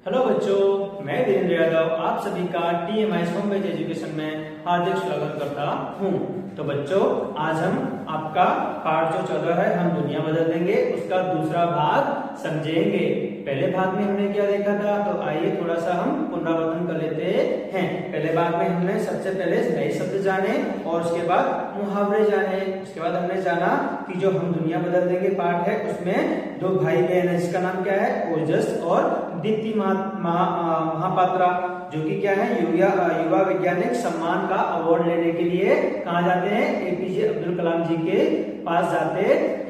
Hello बच्चों, मैं वीरेंद्र यादव आप सभी का TMI होम बेस्ड एजुकेशन में हार्दिक स्वागत करता हूं। तो बच्चों, आज हम आपका पाठ जो 14 है हम दुनिया बदल देंगे उसका दूसरा भाग समझेंगे। पहले भाग में हमने क्या देखा था, तो आइए थोड़ा सा हम पुनरावृत्तन कर लेते हैं। पहले भाग में हमने सबसे पहले नए शब्द जाने और उसके बाद मुहावरे जाने। उसके बाद हमने जाना कि जो हम दुनिया बदल देंगे पाठ है उसमें दो भाई बहन है जिसका नाम क्या है, ओजस और दीप्ति महापात्रा, जो कि क्या है युवा वैज्ञानिक सम्मान का अवार्ड लेने के लिए कहाँ जाते हैं, APJ अब्दुल कलाम जी के पास जाते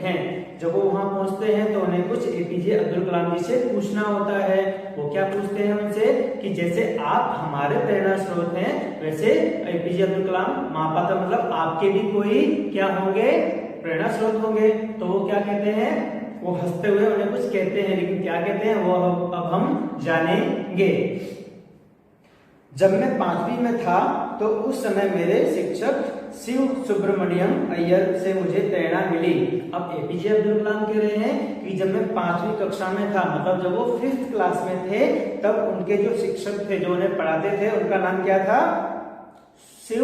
हैं। जब वो वहां पहुंचते हैं तो उन्हें कुछ APJ अब्दुल कलाम जी से पूछना होता है। वो क्या पूछते हैं उनसे कि जैसे आप हमारे प्रेरणा स्रोत हैं वैसे APJ अब्दुल कलाम महापात्रा मतलब आपके भी कोई क्या होंगे, प्रेरणा स्रोत होंगे। तो वो क्या कहते हैं, वो हंसते हुए उन्हें कुछ कहते हैं, लेकिन क्या कहते हैं वो अब हम जानेंगे। जब मैं 5वीं में था तो उस समय मेरे शिक्षक शिव सुब्रमण्यम अय्यर से मुझे प्रेरणा मिली। अब APJ अब्दुल कलाम कह रहे हैं कि जब मैं 5वीं कक्षा में था, मतलब जब वो 5th क्लास में थे, तब उनके जो शिक्षक थे जो उन्हें पढ़ाते थे उनका नाम क्या था, शिव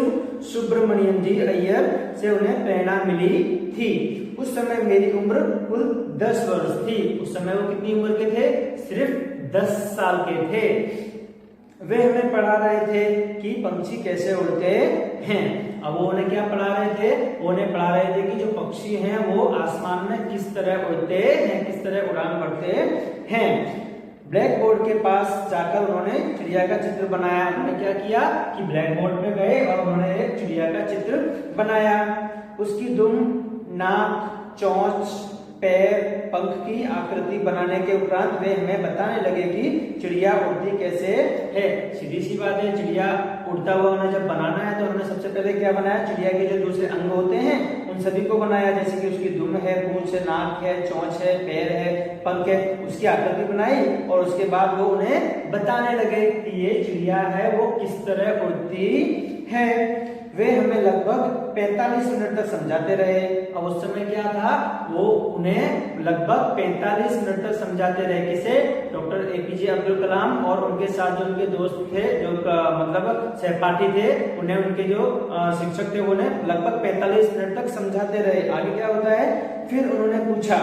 सुब्रमण्यम जी अय्यर से उन्हें प्रेरणा मिली थी। उस समय मेरी उम्र कुल 10 वर्ष थी। उस समय वो कितनी उम्र के थे, सिर्फ 10 साल के थे। वे हमें पढ़ा रहे थे कि पंछी कैसे उड़ते हैं। अब वो उन्हें क्या पढ़ा रहे थे, वो उन्हें पढ़ा रहे थे कि जो पक्षी हैं वो आसमान में किस तरह उड़ते हैं, किस तरह उड़ान भरते हैं। ब्लैक बोर्ड के पास जाकर उन्होंने चिड़िया का चित्र बनाया। उन्होंने क्या किया कि ब्लैक बोर्ड पे गए और उन्होंने एक चिड़िया का चित्र बनाया। उसकी दुम, नाक, चोंच, पैर, पंख की आकृति बनाने के उपरांत वे हमें बताने लगे कि चिड़िया उड़ती कैसे है। सीधी सी बात है, चिड़िया उड़ता हुआ उन्हें जब बनाना है तो उन्होंने सबसे पहले क्या बनाया, चिड़िया के जो दूसरे अंग होते हैं उन सभी को बनाया, जैसे कि उसकी दुम है, पूंछ है, नाक है, चोंच है, पैर है, पंख है, उसकी आकृति बनाई और उसके बाद वो उन्हें बताने लगे कि ये चिड़िया है वो किस तरह उड़ती है। वे हमें लगभग 45 मिनट तक समझाते रहे। अब उस समय क्या था, वो उन्हें लगभग 45 मिनट तक समझाते रहे। किसे, डॉक्टर APJ अब्दुल कलाम और उनके साथ जो उनके दोस्त थे, जो मतलब सहपाठी थे, उन्हें उनके जो शिक्षक थे उन्हें लगभग 45 मिनट तक समझाते रहे। आगे क्या होता है, फिर उन्होंने पूछा,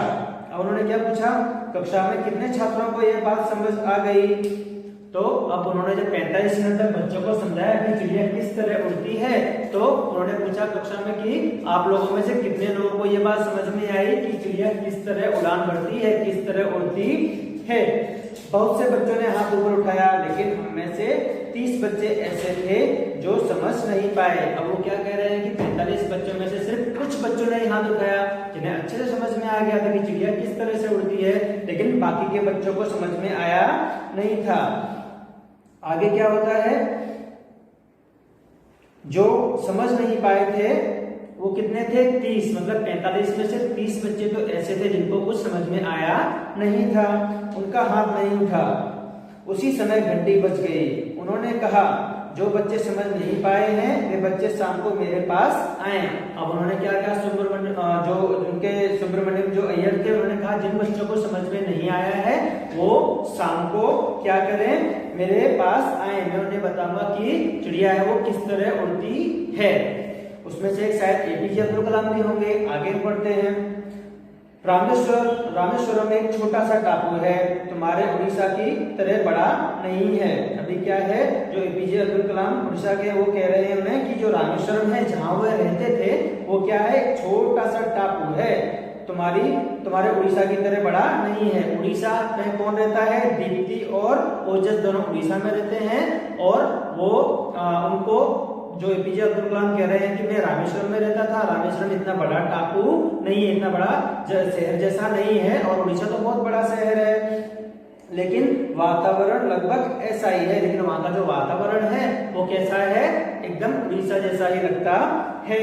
अब उन्होंने क्या पूछा, कक्षा में कितने छात्रों को यह बात समझ आ गई। तो अब उन्होंने जब 45 मिनट तक बच्चों को समझाया कि चिड़िया किस तरह उड़ती है, तो उन्होंने पूछा कक्षा में कि आप लोगों में से कितने लोगों को ये बात समझ में आई कि चिड़िया किस तरह उड़ान भरती है, किस तरह उड़ती है। बहुत से बच्चों ने हाथ ऊपर उठाया, लेकिन उनमें से 30 बच्चे ऐसे थे जो समझ नहीं पाए। अब वो क्या कह रहे हैं कि 45 बच्चों में से सिर्फ कुछ बच्चों ने हाथ उठाया जिन्हें अच्छे से समझ में आ गया था कि चिड़िया किस तरह से उड़ती है, लेकिन बाकी के बच्चों को समझ में आया नहीं था। आगे क्या होता है, जो समझ नहीं पाए थे वो कितने थे, 30, मतलब 45 में से 30 बच्चे तो ऐसे थे जिनको कुछ समझ में आया नहीं था, उनका हाथ नहीं उठा। उसी समय घंटी बज गई। उन्होंने कहा जो बच्चे समझ नहीं पाए हैं वे बच्चे शाम को मेरे पास आए। अब उन्होंने क्या कहा, सुब्रमण्यम जो अय्यर थे उन्होंने कहा जिन बच्चों को समझ में नहीं आया है वो शाम को क्या करें, मेरे पास आए, मैं उन्हें बताऊंगा कि चिड़िया है वो किस तरह उड़ती है। उसमें से एक शायद APJ अब्दुल कलाम भी होंगे। आगे बढ़ते हैं। रामेश्वरम एक छोटा सा टापू है, तुम्हारे उड़ीसा की तरह बड़ा नहीं है। अभी क्या है, जो APJ अब्दुल कलाम उड़ीसा के वो कह रहे हैं हमें कि जो रामेश्वरम है जहां वो रहते थे वो क्या है, एक छोटा सा टापू है, तुम्हारे उड़ीसा की तरह बड़ा नहीं है। उड़ीसा में कौन रहता है, दीप्ति और ओजस दोनों उड़ीसा में रहते हैं और वो उनको जो APJ अब्दुल कलाम कह रहे हैं कि मैं रामेश्वरम में रहता था, रामेश्वरम इतना बड़ा टापू नहीं है, इतना बड़ा शहर जैसा नहीं है, और उड़ीसा तो बहुत बड़ा शहर है, लेकिन वातावरण लगभग ऐसा ही है। लेकिन वहां का जो वातावरण है वो कैसा है, एकदम उड़ीसा जैसा ही लगता है।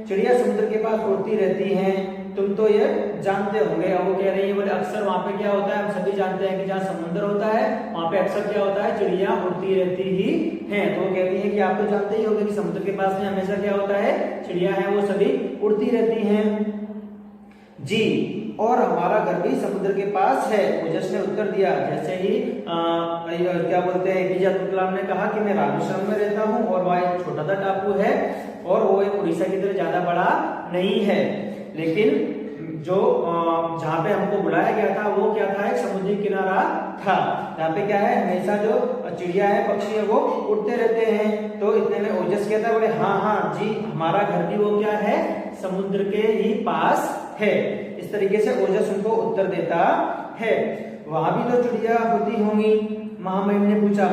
चिड़िया समुद्र के पास उड़ती रहती हैं, तुम तो ये जानते होंगे। अब वो कह रही है बोले अक्सर वहां पे क्या होता है, हम सभी जानते हैं कि जहाँ समुद्र होता है वहां पे अक्सर क्या होता है, चिड़िया उड़ती रहती ही हैं। तो वो कहती है कि आप तो जानते ही होंगे कि समुद्र के पास में हमेशा क्या होता है, चिड़िया है वो सभी उड़ती रहती हैं। जी, और हमारा घर भी समुद्र के पास है। ओजस ने उत्तर दिया। जैसे ही क्या बोलते हैं एपीजे अब्दुल कलाम ने कहा कि मैं रामेश्वरम में रहता हूँ और वह एक छोटा सा टापू है और वो एक उड़ीसा की तरह ज्यादा बड़ा नहीं है, लेकिन जो जहाँ पे हमको बुलाया गया था वो क्या था, एक समुद्री किनारा था। यहाँ पे क्या है, हमेशा जो चिड़िया है पक्षी है वो उड़ते रहते हैं। तो इतने में ओजस कहता है, बोले हाँ हाँ जी, हमारा घर भी वो क्या है, समुद्र के ही पास है। इस तरीके से ओजस उनको उत्तर देता है। वहां भी तो चिड़िया होती होंगी, महामहिम ने पूछा।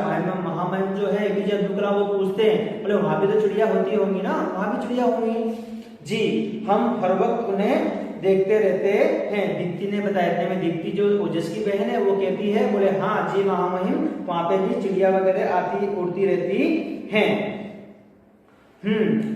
महामहिम जो है एपीजे अब्दुल कलाम वो पूछते हैं, बोले वहां भी तो चिड़िया होती होंगी ना, वहां भी चिड़िया होंगी जी, हम हर वक्त उन्हें देखते रहते हैं। दीप्ति ने बताया। इतने में दीप्ति जो ओजस की बहन है वो कहती है, बोले हाँ जी महामहिम, वहां पे भी चिड़िया वगैरह आती उड़ती रहती हैं।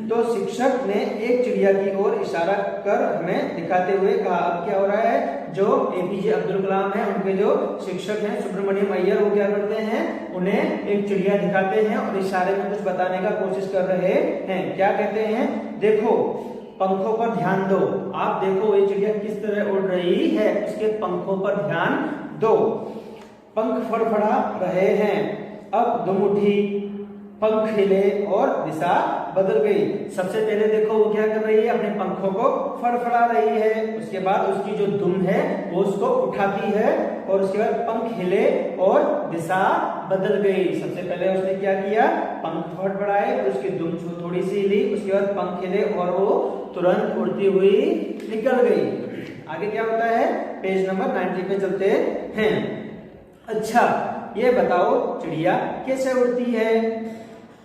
तो शिक्षक ने एक चिड़िया की ओर इशारा कर हमें दिखाते हुए कहा। अब क्या हो रहा है, जो एपीजे अब्दुल कलाम है उनके जो शिक्षक हैं सुब्रमण्यम अय्यर, वो क्या करते हैं, उन्हें एक चिड़िया दिखाते हैं और इशारे में कुछ बताने का कोशिश कर रहे हैं। क्या कहते हैं, देखो पंखों पर ध्यान दो। आप देखो ये चिड़िया किस तरह उड़ रही है, उसके पंखों पर ध्यान दो। पंख फड़फड़ा रहे हैं, अब दो मुट्ठी पंख हिले और दिशा बदल गई। सबसे पहले देखो वो क्या कर रही है, अपने पंखों को फड़फड़ा रही है। उसके बाद उसकी जो दुम है वो उसको उठाती है और उसके बाद पंख हिले और दिशा बदल गई। सबसे पहले उसने क्या किया, पंख फड़फड़ाए, फिर उसकी दुम थोड़ी सी हिली, उसके बाद पंख हिले और वो तुरंत उड़ती हुई निकल गई। आगे क्या होता है, पेज नंबर 90 पे चलते हैं। अच्छा ये बताओ चिड़िया कैसे उड़ती है।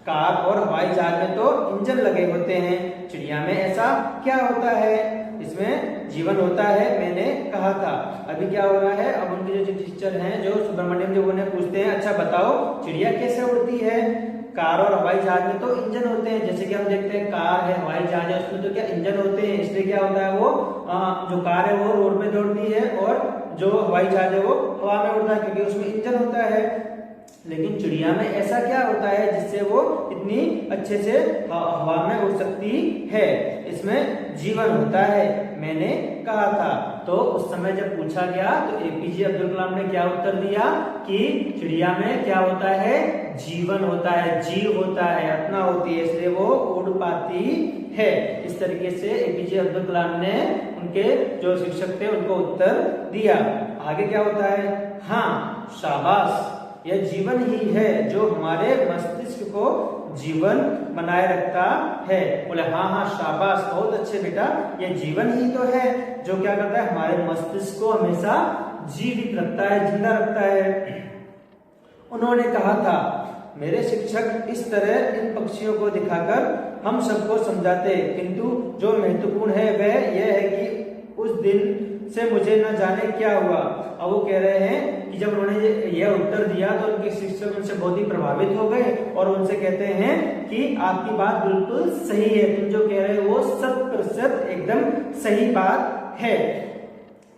कार और हवाई जहाज में तो इंजन लगे होते हैं, चिड़िया में ऐसा क्या होता है, इसमें जीवन होता है, मैंने कहा था। अभी क्या हो रहा है, अब उनके जो टीचर हैं जो सुब्रमण्यम जो उन्हें पूछते हैं, अच्छा बताओ चिड़िया कैसे उड़ती है। कार और हवाई जहाज में तो इंजन होते हैं, जैसे कि हम देखते हैं कार है, हवाई जहाज है, उसमें तो क्या इंजन होते हैं। इसलिए क्या होता है, वो जो कार है वो रोड में दौड़ती है और जो हवाई जहाज है वो हवा में उड़ता है, क्योंकि उसमें इंजन होता है। लेकिन चिड़िया में ऐसा क्या होता है जिससे वो इतनी अच्छे से हवा में उड़ सकती है, इसमें जीवन होता है, मैंने कहा था। तो उस समय जब पूछा गया तो एपीजे अब्दुल कलाम ने क्या उत्तर दिया कि चिड़िया में क्या होता है, जीवन होता है, जीव होता है, आत्मा होती है, इसलिए वो उड़ पाती है। इस तरीके से एपीजे अब्दुल कलाम ने उनके जो शिक्षक थे उनको उत्तर दिया। आगे क्या होता है, हाँ शाबाश, यह जीवन ही है जो हमारे मस्तिष्क को जीवन बनाए रखता है। बोले हाँ हाँ शाबाश, बहुत अच्छे बेटा, यह जीवन ही तो है जो क्या करता है, हमारे मस्तिष्क को हमेशा जीवित रखता है, जिंदा रखता है। उन्होंने कहा था, मेरे शिक्षक इस तरह इन पक्षियों को दिखाकर हम सबको समझाते, किंतु जो महत्वपूर्ण है वह यह है कि उस दिन से मुझे न जाने क्या हुआ। अब वो कह रहे हैं कि जब उन्होंने यह उत्तर दिया तो उनके शिक्षक उनसे बहुत ही प्रभावित हो गए और उनसे कहते हैं कि आपकी बात बिल्कुल सही है, तुम जो कह रहे हो वो 100% एकदम सही बात है।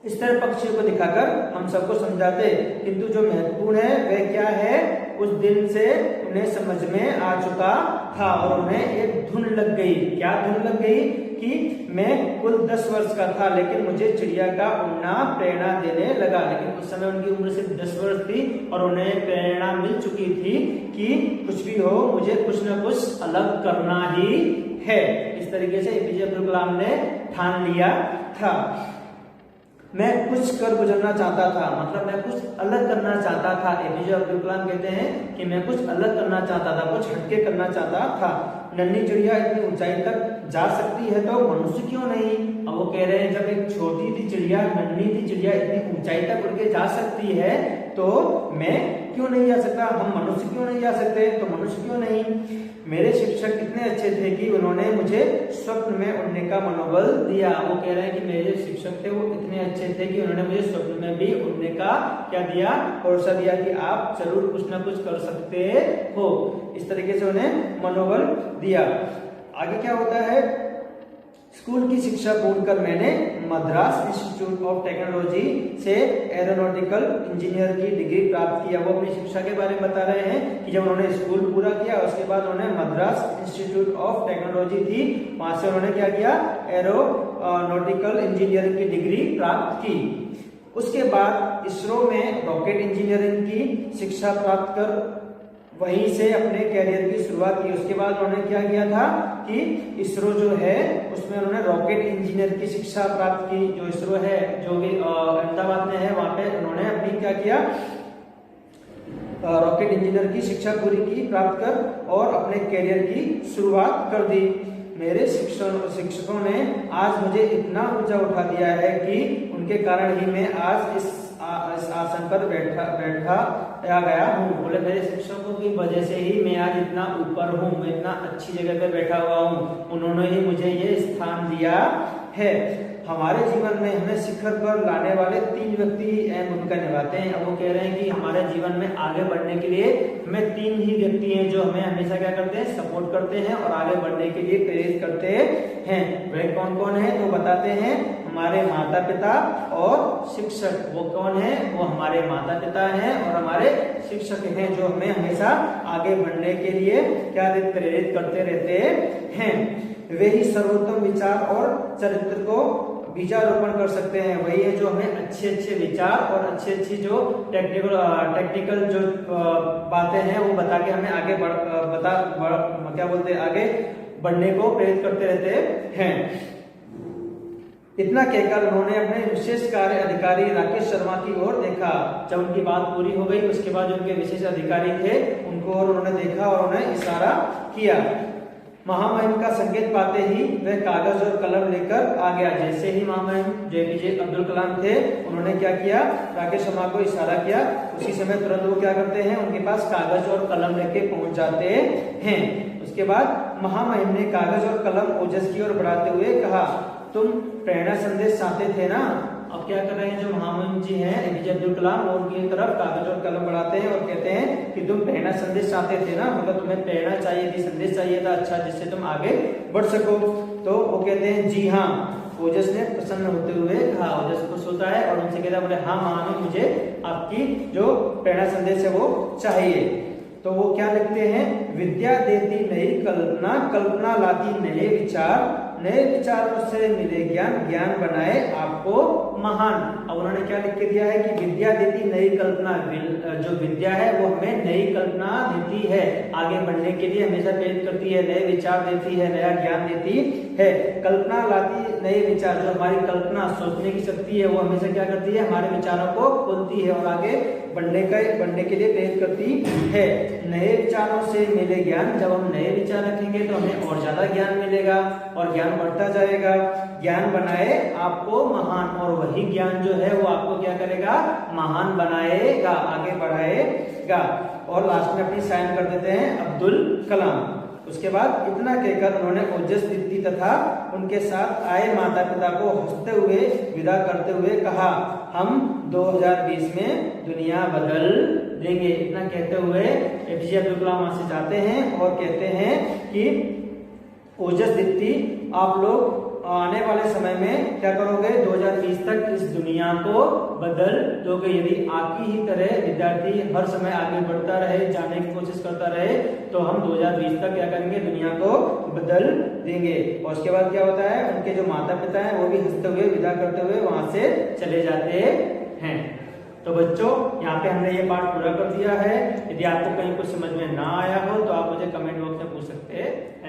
इस तरह पक्षियों को दिखाकर हम सबको समझाते, किंतु जो महत्वपूर्ण है वह क्या है, उस दिन से उन्हें समझ में आ चुका था और उन्हें एक धुन लग गई। क्या धुन लग गई कि मैं कुल 10 वर्ष का था, लेकिन मुझे चिड़िया का उड़ना प्रेरणा देने लगा। लेकिन उस समय उनकी उम्र सिर्फ 10 वर्ष थी और उन्हें प्रेरणा मिल चुकी थी कि कुछ भी हो मुझे कुछ न कुछ अलग करना ही है। इस तरीके से एपीजे अब्दुल कलाम ने ठान लिया था। मैं कुछ कर गुजरना चाहता था, मतलब मैं कुछ अलग करना चाहता था। एपीजे अब्दुल कलाम कहते हैं कि मैं कुछ अलग करना चाहता था, कुछ हटके करना चाहता था। नन्ही चिड़िया इतनी ऊंचाई तक जा सकती है तो मनुष्य क्यों नहीं। अब वो कह रहे हैं जब एक छोटी सी चिड़िया, नन्ही सी चिड़िया इतनी ऊंचाई तक उड़ के जा सकती है तो मैं क्यों नहीं जा सकता, हम मनुष्य क्यों नहीं जा सकते, तो मनुष्य क्यों नहीं। मेरे शिक्षक इतने अच्छे थे कि उन्होंने मुझे स्वप्न में उड़ने का मनोबल दिया। वो कह रहे हैं कि मेरे शिक्षक थे वो इतने अच्छे थे कि उन्होंने मुझे स्वप्न में भी उड़ने का क्या दिया, भरोसा दिया कि आप जरूर कुछ ना कुछ कर सकते हो। इस तरीके से उन्हें मनोबल दिया। आगे क्या होता है, स्कूल की शिक्षा पूर्ण कर मैंने मद्रास इंस्टीट्यूट ऑफ टेक्नोलॉजी से एरोनॉटिकल इंजीनियर की डिग्री प्राप्त किया। वो अपनी शिक्षा के बारे में बता रहे हैं कि जब उन्होंने स्कूल पूरा किया उसके बाद उन्होंने मद्रास इंस्टीट्यूट ऑफ टेक्नोलॉजी थी, वहां से उन्होंने क्या किया, एरोनॉटिकल इंजीनियरिंग की डिग्री प्राप्त की। उसके बाद इसरो में रॉकेट इंजीनियरिंग की शिक्षा प्राप्त कर वहीं से अपने कैरियर की शुरुआत की। उसके बाद उन्होंने क्या किया था कि इसरो जो है उसमें उन्होंने रॉकेट इंजीनियर की शिक्षा प्राप्त की। जो इसरो है जो भी अहमदाबाद में है, वहां पे उन्होंने अपनी क्या किया, रॉकेट इंजीनियर की शिक्षा पूरी की, प्राप्त कर और अपने कैरियर की शुरुआत कर दी। मेरे शिक्षकों ने आज मुझे इतना ऊंचा उठा दिया है कि उनके कारण ही मैं आज इस आसन पर बैठा आ गया हूँ। बोले मेरे शिक्षकों की वजह से ही मैं आज इतना ऊपर हूँ, मैं इतना अच्छी जगह पे बैठा हुआ हूँ, उन्होंने ही मुझे ये स्थान दिया है। हमारे जीवन में हमें शिखर पर लाने वाले 3 व्यक्ति अहम भूमिका निभाते हैं। अब वो कह रहे हैं कि हमारे जीवन में आगे बढ़ने के लिए हमें 3 ही व्यक्ति हैं जो हमें हमेशा क्या करते हैं, सपोर्ट करते हैं और आगे बढ़ने के लिए प्रेरित करते हैं। वह कौन कौन है तो बताते हैं, हमारे माता पिता और शिक्षक। वो कौन है, वो हमारे माता पिता हैं और हमारे शिक्षक हैं जो हमें हमेशा आगे बढ़ने के लिए क्या प्रेरित करते रहते हैं। वे ही सर्वोत्तम विचार और चरित्र को बीजारोपण कर सकते हैं। वही है जो हमें अच्छे अच्छे विचार और अच्छी अच्छी जो टेक्निकल जो बातें हैं वो बता के हमें आगे आगे बढ़ने को प्रेरित करते रहते हैं। इतना कहकर उन्होंने अपने विशेष कार्य अधिकारी राकेश शर्मा की ओर देखा। जब उनकी बात पूरी हो गई उसके बाद जो उनके विशेष अधिकारी थे उनको और उन्होंने देखा और उन्हें इशारा किया। महामहिम का संकेत पाते ही वह कागज और कलम लेकर आ गया। जैसे ही महामहिम जेपीजे अब्दुल कलाम थे उन्होंने क्या किया, राकेश शर्मा को इशारा किया, उसी समय तुरंत वो क्या करते हैं, उनके पास कागज और कलम लेके पहुंच जाते हैं। उसके बाद महामहिम ने कागज और कलम ओजस की ओर बढ़ाते हुए कहा, तुम प्रेरणा संदेश चाहते थे ना। अब क्या कर रहे हैं जो महामहिम जी हैं एपीजे अब्दुल कलाम, वो उनकी तरफ कागज और कलम बढ़ाते हैं और कहते हैं कि तुम प्रेरणा संदेश चाहते थे ना, मतलब तुम्हें प्रेरणा चाहिए थी, संदेश चाहिए था अच्छा जिससे तुम आगे बढ़ सको। तो वो कहते हैं जी हाँ। ओजस ने प्रसन्न होते हुए कहा, ओजस खुश होता है और उनसे कहता है, बोले हाँ महामहिम मुझे आपकी जो प्रेरणा संदेश है वो चाहिए। तो वो क्या लिखते हैं, विद्या देती नई कल्पना, कल्पना लाती नए विचार, नए विचारों से मिले ज्ञान, ज्ञान बनाए आपको महान। अब उन्होंने क्या लिख के दिया है कि विद्या देती नई कल्पना, जो विद्या है वो हमें नई कल्पना देती है, आगे बढ़ने के लिए हमेशा प्रेरित करती है, नए विचार देती है, नया ज्ञान देती है। कल्पना लाती नए विचार, जो हमारी कल्पना सोचने की शक्ति है वो हमेशा क्या करती है, हमारे विचारों को खोलती है और आगे बढ़ने के लिए प्रेरित करती है। नए विचारों से मिले ज्ञान, जब हम नए विचार रखेंगे तो हमें और ज्यादा ज्ञान मिलेगा और ज्ञान बढ़ता जाएगा। ज्ञान बनाए आपको महान, और वही ज्ञान जो है वो आपको क्या करेगा, महान बनाएगा, आगे बढ़ाएगा। और लास्ट में अपनी साइन कर देते हैं अब्दुल कलाम। उसके बाद इतना कहकर उन्होंने ओजस दीप्ति तथा उनके साथ आए माता पिता को हंसते हुए विदा करते हुए कहा, हम 2020 में दुनिया बदल देंगे। इतना कहते हुए एपीजे अब्दुल कलाम वहां से जाते हैं और कहते हैं कि ओजस दीप्ति आप लोग आने वाले समय में क्या करोगे, 2020 तक इस दुनिया को बदल दोगे। यदि आपकी ही तरह विद्यार्थी हर समय आगे बढ़ता रहे, जाने की कोशिश करता रहे, तो हम 2020 तक क्या करेंगे, दुनिया को बदल देंगे। और उसके बाद क्या होता है, उनके जो माता पिता हैं वो भी हंसते हुए विदा करते हुए वहां से चले जाते हैं। तो बच्चों यहाँ पे हमने ये पाठ पूरा कर दिया है। यदि आपको कहीं कुछ समझ में ना आया हो तो आप मुझे कमेंट बॉक्स में पूछ सकते हैं।